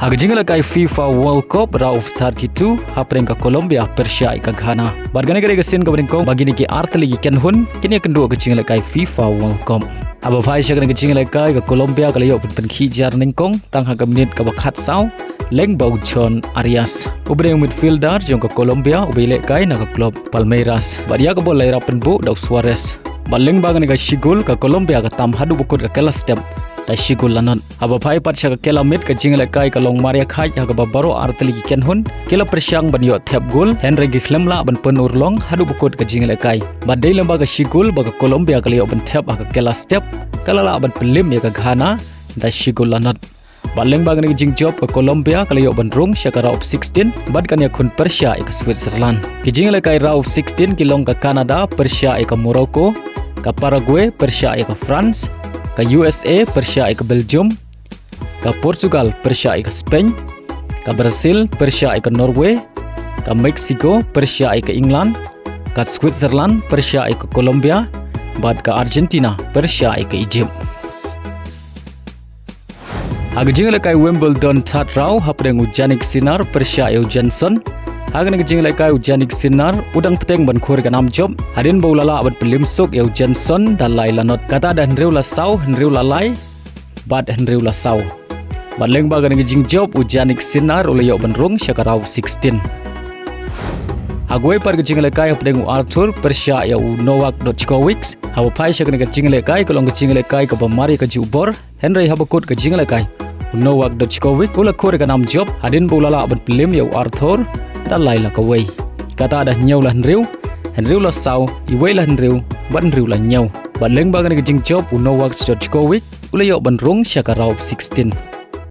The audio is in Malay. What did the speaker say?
Haka jingla kai FIFA World Cup round of 32 hapren ka Colombia Pyrshah ka Ghana. Bargane gare gasin ka bringkong bagi ni ki artli ki ken hun kini kendua ka jingla kai FIFA World Cup. Aba Pyrshah ka jingla kai ka Colombia ka layo pen khijar ningkong tang haka menit ka bakhat saw leng bau John Arias. Ubreng midfielder jong ka Colombia ubile kai na ka club Palmeiras. Badia ka bol laira penbu Dau Suarez. Baleng bagan ka Shigul ka Colombia ka tam hadu bukut ka kala step da Shigul lanon. Aba Pai Pyrshah ka kela mit ka jingla kai ka long Maria khai ka babaro artli ki ken hun kela Pyrshah ban yo thep gol Henry ki khlemla ban penur long hadu bukut ka jingla kai. Badai lamba ka Shigul ba ka Colombia ka leo ban thep ka kela step kala la ban pelim ya ka Ghana da Shigul lanon. Baleng bagan ki jingjob ka Colombia ka leo ban Rung syakara of 16 bad kan ya kun Pyrshah ka Switzerland. Ki jingla kai round of 16 ki long ka Canada Pyrshah ka Morocco ka Paraguay Pyrshah ka France ka USA Pyrshah ka Belgium ka Portugal Pyrshah ka Spain ka Brazil Pyrshah ka Norway ka Mexico Pyrshah ka England ka Switzerland Pyrshah ka Colombia bad ka Argentina Pyrshah ka Egypt. Haga jingla kai Wimbledon third round hapreng Ujanik Sinner Pyrshah Johnson. Haga nang jingla kai Ujanik Sinner udang peteng ban khur ka nam job hadin bolala abat pelim sok Johnson dalai lanot kata dan henriu la saw henriu la lai bad henriu la saw. Baleng baga nang jing job Ujanik Sinner ulayo ban Rung syakara 16. Hagwe par jingla kai hapreng Arthur Pyrshah Novak Djokovic. Hawa Pyrshah nang jingla kai kolong jingla kai ka bamari ka jubor Henry habakut ka jingla kai Novak Djokovic ula khur ka nam job hadin bolala abat pelim Arthur dalai la kawai kata ada nyau lah henriu la saw iwai lah henriu ban henriu la nyau baleng bagan ke jing job Novak Djokovic ula yo ban Rung syakara 16.